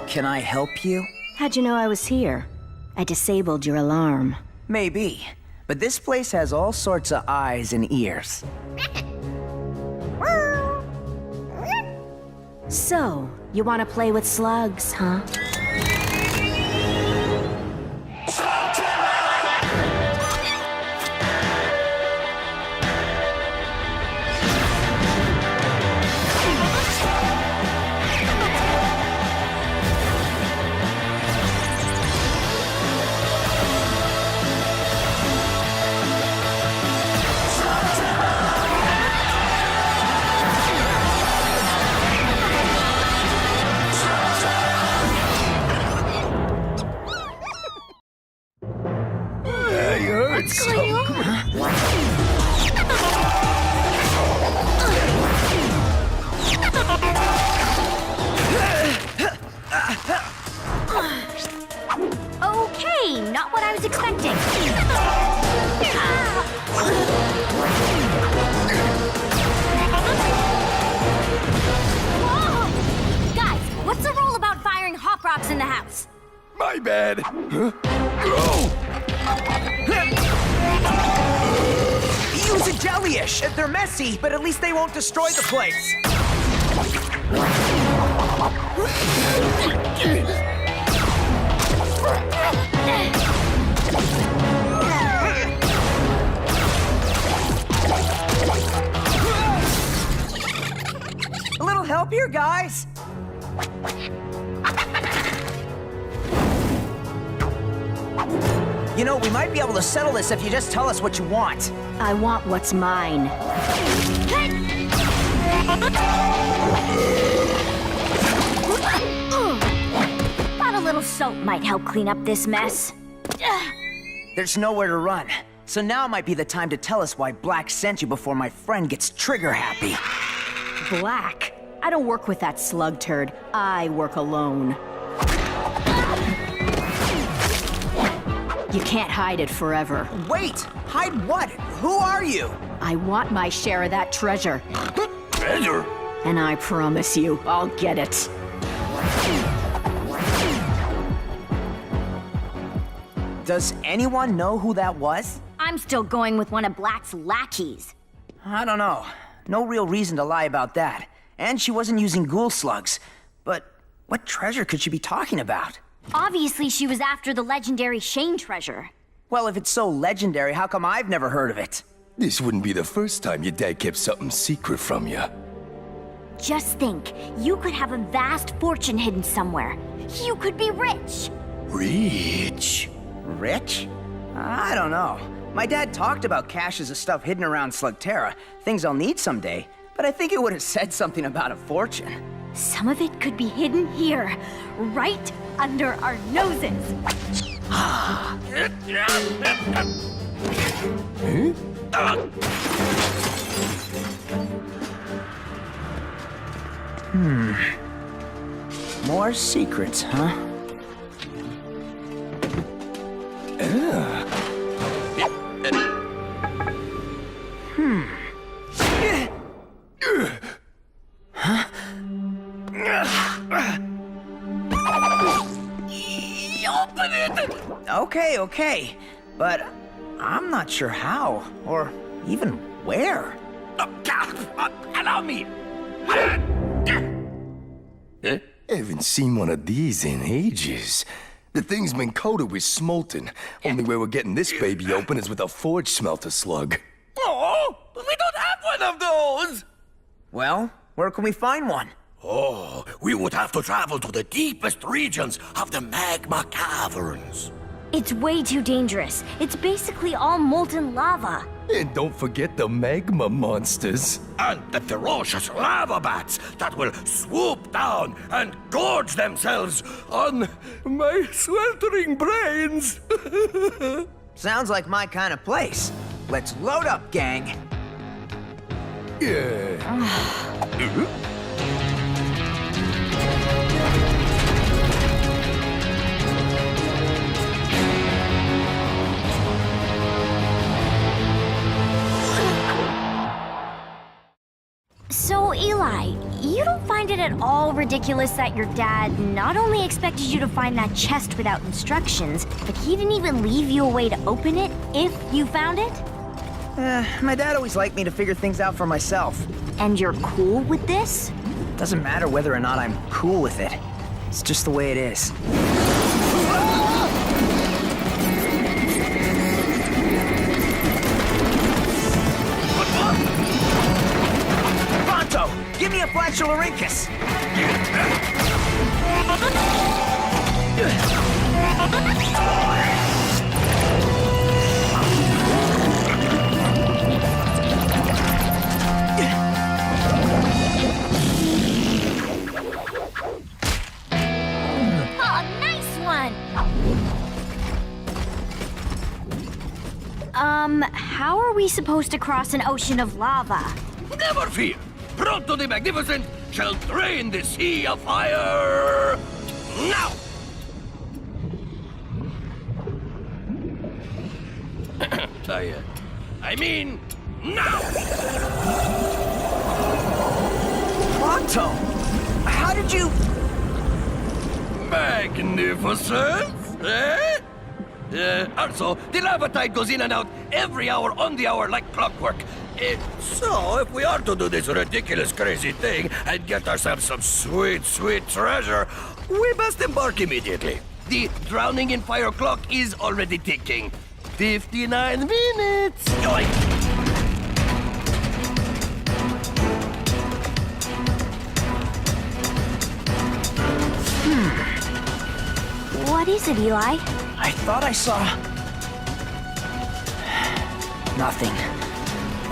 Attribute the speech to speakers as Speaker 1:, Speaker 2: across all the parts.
Speaker 1: Can I help you?
Speaker 2: How'd you know I was here? I disabled your alarm.
Speaker 1: Maybe, but this place has all sorts of eyes and ears.
Speaker 2: So, you want to play with slugs, huh? What's going on?
Speaker 3: Okay, not what I was expecting. Whoa! Guys, what's the rule about firing hop rocks in the house?
Speaker 4: My bad. Huh?
Speaker 1: Use a jellyish! They're messy, but at least they won't destroy the place. A little help here, guys. You know, we might be able to settle this if you just tell us what you want.
Speaker 2: I want what's mine.
Speaker 3: Thought a little soap might help clean up this mess.
Speaker 1: There's nowhere to run, so now might be the time to tell us why Blakk sent you before my friend gets trigger happy.
Speaker 2: Blakk? I don't work with that slug turd. I work alone. You can't hide it forever.
Speaker 1: Wait! Hide what? Who are you?
Speaker 2: I want my share of that treasure.
Speaker 4: Treasure?
Speaker 2: And I promise you, I'll get it.
Speaker 1: Does anyone know who that was?
Speaker 3: I'm still going with one of Black's lackeys.
Speaker 1: I don't know. No real reason to lie about that. And she wasn't using ghoul slugs. But what treasure could she be talking about?
Speaker 3: Obviously, she was after the legendary Shane treasure.
Speaker 1: Well, if it's so legendary, how come I've never heard of it?
Speaker 4: This wouldn't be the first time your dad kept something secret from you.
Speaker 3: Just think, you could have a vast fortune hidden somewhere. You could be rich.
Speaker 4: Rich?
Speaker 1: Rich? I don't know. My dad talked about caches of stuff hidden around Slugterra, things I'll need someday, but I think it would have said something about a fortune.
Speaker 3: Some of it could be hidden here, right under our noses.
Speaker 1: More secrets, huh? Okay, but I'm not sure how, or even where.
Speaker 4: Allow me! I haven't seen one of these in ages. The thing's been coated with smolten. Only way we're getting this baby open is with a forge smelter slug.
Speaker 5: Oh, we don't have one of those!
Speaker 1: Well, where can we find one?
Speaker 5: Oh, we would have to travel to the deepest regions of the magma caverns.
Speaker 3: It's way too dangerous. It's basically all molten lava.
Speaker 4: And don't forget the magma monsters.
Speaker 5: And the ferocious lava bats that will swoop down and gorge themselves on my sweltering brains.
Speaker 1: Sounds like my kind of place. Let's load up, gang.
Speaker 4: Yeah.
Speaker 3: So, Eli, you don't find it at all ridiculous that your dad not only expected you to find that chest without instructions, but he didn't even leave you a way to open it if you found it?
Speaker 1: My dad always liked me to figure things out for myself.
Speaker 3: And you're cool with this?
Speaker 1: Doesn't matter whether or not I'm cool with it. It's just the way it is. Pronto! Give me a flatularincus!
Speaker 3: Oh, nice one! How are we supposed to cross an ocean of lava?
Speaker 5: Never fear! Pronto the Magnificent shall drain the sea of fire now! I mean, now!
Speaker 1: Pronto! How did you...
Speaker 5: Magnificent, eh? Also, the lava tide goes in and out every hour on the hour like clockwork. So, if we are to do this ridiculous, crazy thing and get ourselves some sweet, sweet treasure, we must embark immediately. The drowning in fire clock is already ticking. 59 minutes. Yoink!
Speaker 3: What is it, Eli?
Speaker 1: I thought I saw... Nothing.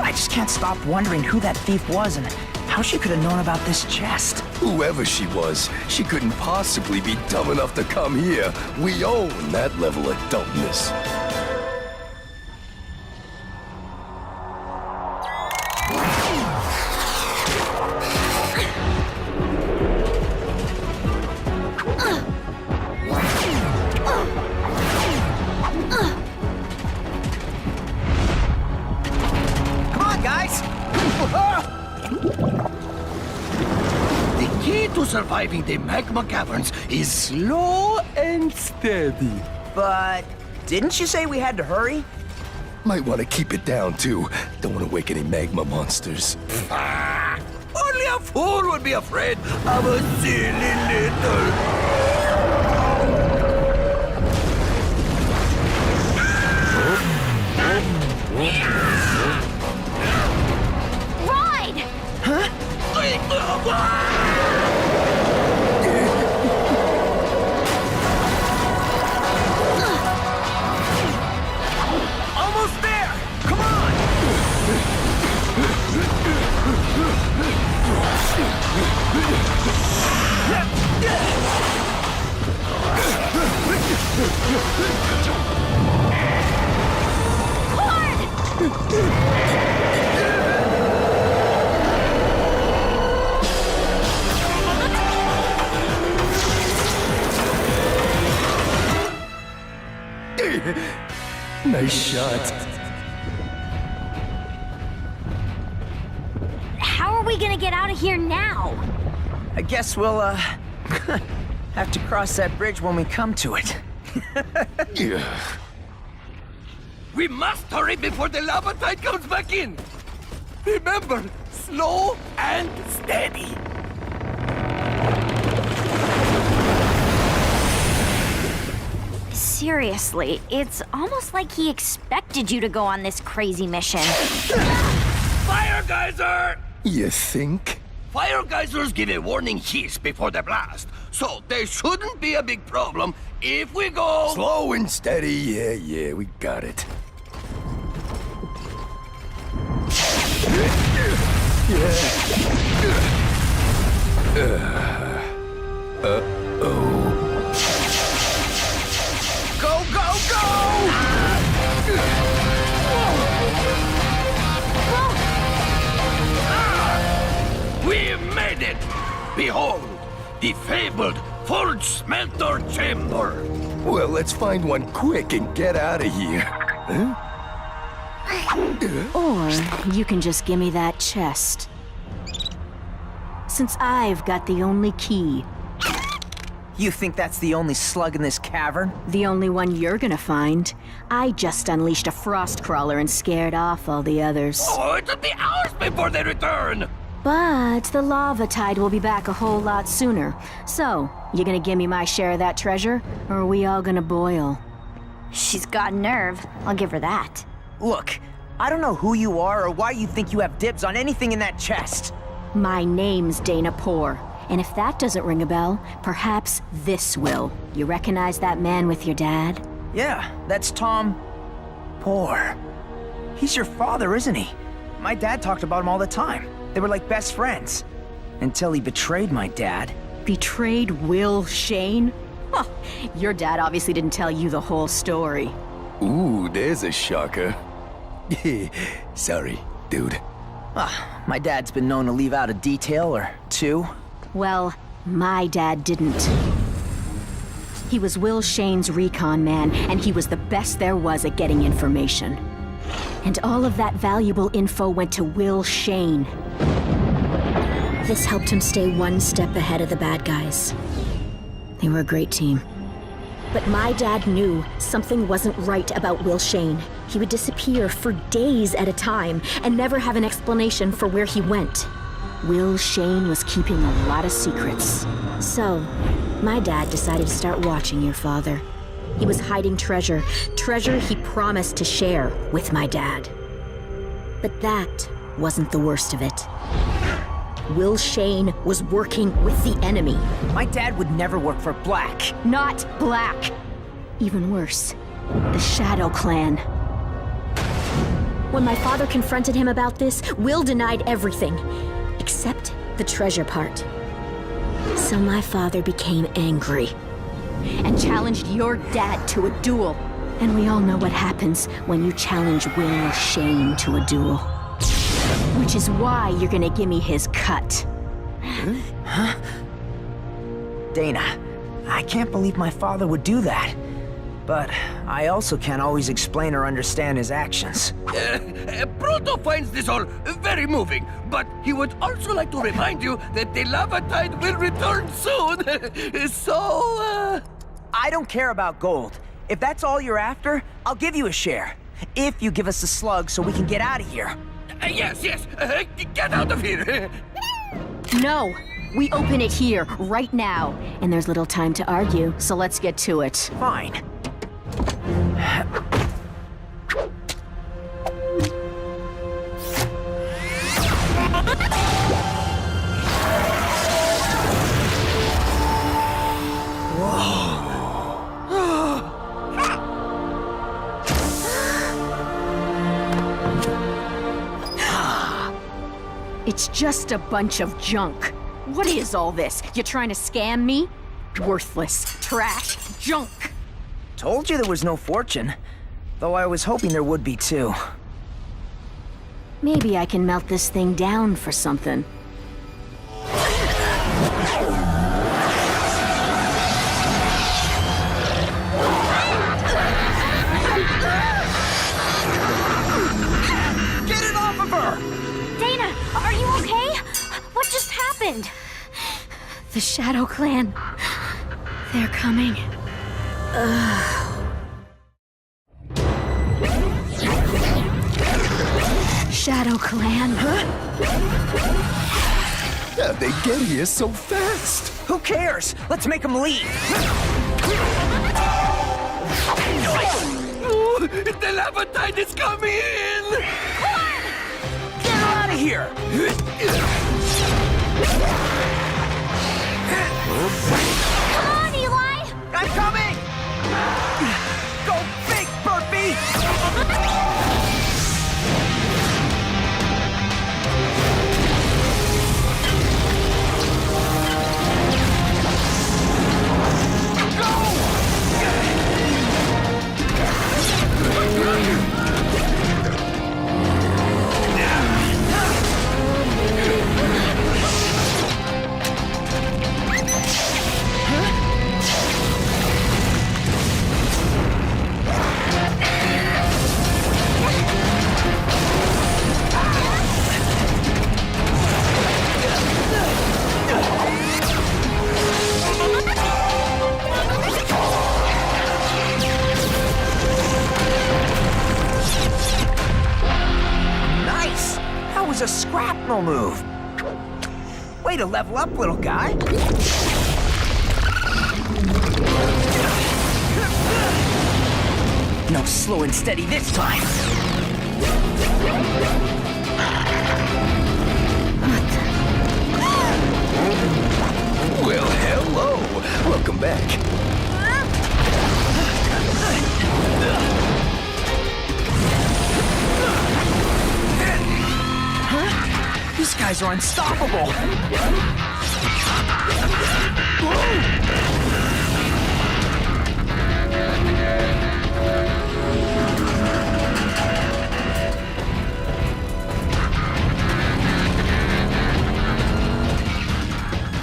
Speaker 1: I just can't stop wondering who that thief was and how she could have known about this chest.
Speaker 4: Whoever she was, she couldn't possibly be dumb enough to come here. We own that level of dumbness.
Speaker 1: Come on, guys!
Speaker 5: The key to surviving the magma caverns is slow and steady.
Speaker 1: But didn't you say we had to hurry?
Speaker 4: Might want to keep it down, too. Don't want to wake any magma monsters.
Speaker 5: Only a fool would be afraid of a silly little...
Speaker 3: Ride!
Speaker 1: Almost there! Come on!
Speaker 4: Nice shot.
Speaker 3: How are we gonna get out of here now?
Speaker 1: I guess we'll, have to cross that bridge when we come to it.
Speaker 4: Yeah.
Speaker 5: We must hurry before the lava tide comes back in. Remember, slow and steady.
Speaker 3: seriously, it's almost like he expected you to go on this crazy mission.
Speaker 5: Fire geyser!
Speaker 4: You think?
Speaker 5: Fire geysers give a warning hiss before the blast, so there shouldn't be a big problem if we go...
Speaker 4: Slow and steady, yeah, we got it.
Speaker 1: Go, go, go!
Speaker 5: We made it! Behold, the fabled forged smelter chamber.
Speaker 4: Well, let's find one quick and get out of here. Huh?
Speaker 2: Or you can just give me that chest. Since I've got the only key.
Speaker 1: You think that's the only slug in this cavern?
Speaker 2: The only one you're gonna find. I just unleashed a frost crawler and scared off all the others.
Speaker 5: Oh, it'll be hours before they return!
Speaker 2: But the lava tide will be back a whole lot sooner. So, you gonna give me my share of that treasure, or are we all gonna boil?
Speaker 3: She's got nerve. I'll give her that.
Speaker 1: Look, I don't know who you are or why you think you have dibs on anything in that chest.
Speaker 2: My name's Dana Poor, and if that doesn't ring a bell, perhaps this will. You recognize that man with your dad?
Speaker 1: Yeah, that's Tom Poor. He's your father, isn't he? My dad talked about him all the time. They were like best friends. Until he betrayed my dad.
Speaker 2: Betrayed Will Shane? Huh, your dad obviously didn't tell you the whole story.
Speaker 4: Ooh, there's a shocker. Sorry, dude.
Speaker 1: My dad's been known to leave out a detail or two.
Speaker 2: Well, my dad didn't. He was Will Shane's recon man, and he was the best there was at getting information. And all of that valuable info went to Will Shane. This helped him stay one step ahead of the bad guys. They were a great team. But my dad knew something wasn't right about Will Shane. He would disappear for days at a time and never have an explanation for where he went. Will Shane was keeping a lot of secrets. So, my dad decided to start watching your father. He was hiding treasure he promised to share with my dad. But that wasn't the worst of it. Will Shane was working with the enemy.
Speaker 1: My dad would never work for Blakk.
Speaker 2: Not Blakk. Even worse, the Shadow Clan. When my father confronted him about this, Will denied everything, except the treasure part. So my father became angry and challenged your dad to a duel. And we all know what happens when you challenge Will Shane to a duel. Which is why you're gonna give me his cut.
Speaker 1: Huh? Dana, I can't believe my father would do that. But I also can't always explain or understand his actions.
Speaker 5: Proto finds this all very moving, but he would also like to remind you that the lava tide will return soon. So,
Speaker 1: I don't care about gold. If that's all you're after, I'll give you a share. If you give us the slug so we can get out of here.
Speaker 5: Yes, get out of here.
Speaker 2: No! We open it here, right now. And there's little time to argue, so let's get to it.
Speaker 1: Fine.
Speaker 2: It's just a bunch of junk. What is all this? You trying to scam me? Worthless, trash, junk.
Speaker 1: Told you there was no fortune. Though I was hoping there would be too.
Speaker 2: Maybe I can melt this thing down for something.
Speaker 1: Get it off of her!
Speaker 3: Dana, are you okay? What just happened?
Speaker 2: The Shadow Clan. They're coming. Shadow Clan.
Speaker 4: How'd they get here so fast?
Speaker 1: Who cares? Let's make them leave.
Speaker 5: The lava tide is coming in!
Speaker 1: Get her out of here!
Speaker 3: Come on, Eli!
Speaker 1: I'm coming! Go big, Burpee! Nice! That was a scrapnel move. Way to level up, little guy. No slow and steady this time.
Speaker 4: Well, hello. Welcome back.
Speaker 1: These guys are unstoppable.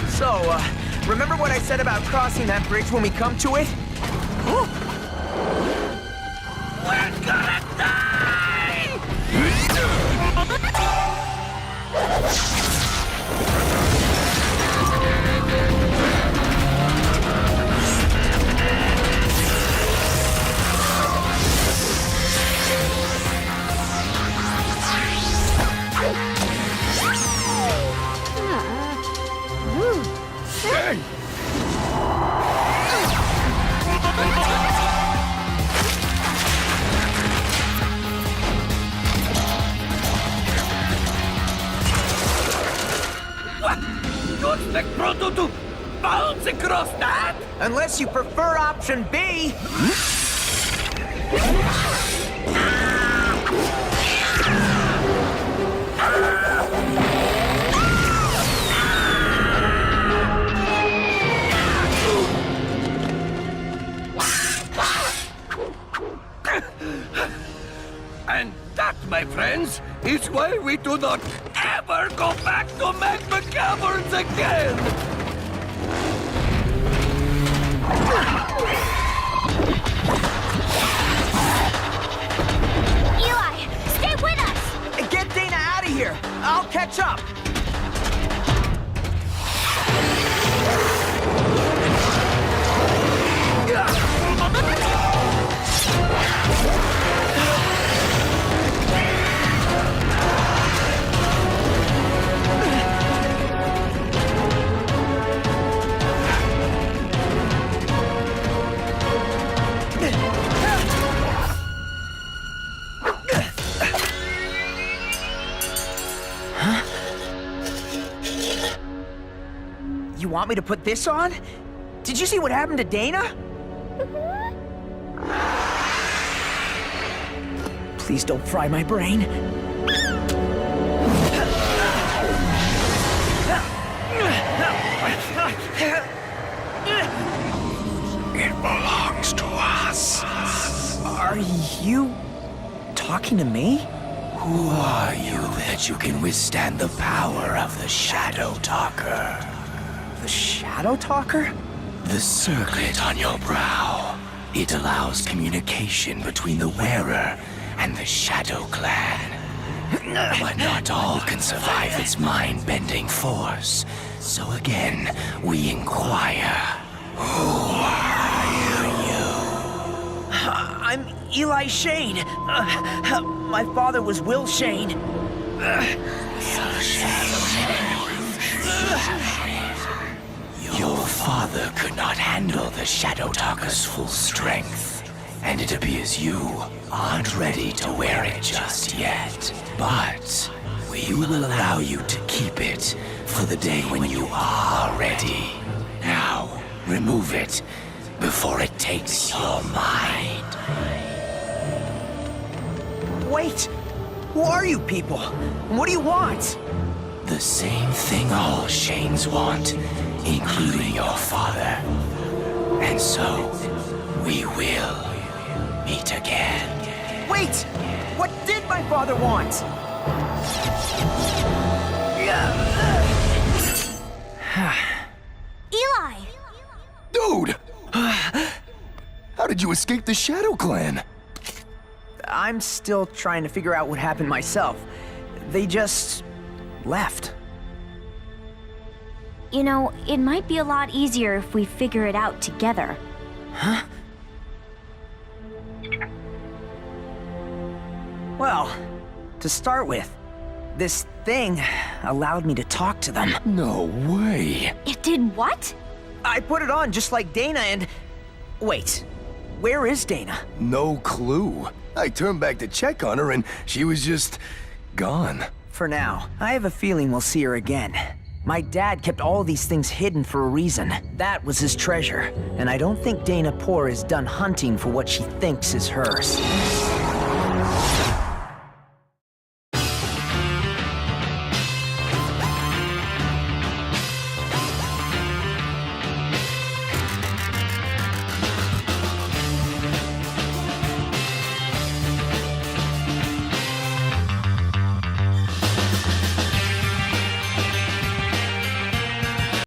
Speaker 1: So, remember what I said about crossing that bridge when we come to it?
Speaker 5: We're gonna die!
Speaker 4: Hey!
Speaker 5: What? You expect Proto to bounce across that?
Speaker 1: Unless you prefer option B.
Speaker 5: And that, my friends, is why we do not ever go back to magma caverns again!
Speaker 3: Eli, stay with us!
Speaker 1: Get Dana out of here. I'll catch up. You want me to put this on? Did you see what happened to Dana? Please don't fry my brain.
Speaker 4: It belongs to us.
Speaker 1: Are you talking to me?
Speaker 4: Who are you that you can withstand the power of the Shadow Talker?
Speaker 1: The Shadow Talker?
Speaker 4: The circlet on your brow. It allows communication between the wearer and the Shadow Clan. But not all can survive its mind-bending force. So again, we inquire. Who are you?
Speaker 1: I'm Eli Shane. My father was Will Shane.
Speaker 4: Your father could not handle the Shadow Talker's full strength. and it appears you aren't ready to wear it just yet. But we will allow you to keep it for the day when you are ready. Now, remove it before it takes your mind.
Speaker 1: Wait! Who are you people? What do you want?
Speaker 4: The same thing all Shanes want, including your father. And so, we will meet again.
Speaker 1: Wait! What did my father want?
Speaker 3: Eli!
Speaker 5: Dude! How did you escape the Shadow Clan?
Speaker 1: I'm still trying to figure out what happened myself. They just left.
Speaker 3: You know, it might be a lot easier if we figure it out together.
Speaker 1: Huh? Well, to start with, this thing allowed me to talk to them.
Speaker 5: No way.
Speaker 3: It did what?
Speaker 1: I put it on just like Dana and... Wait, where is Dana?
Speaker 5: No clue. I turned back to check on her and she was just gone.
Speaker 1: For now, I have a feeling we'll see her again. My dad kept all these things hidden for a reason. That was his treasure, and I don't think Dana Poor is done hunting for what she thinks is hers.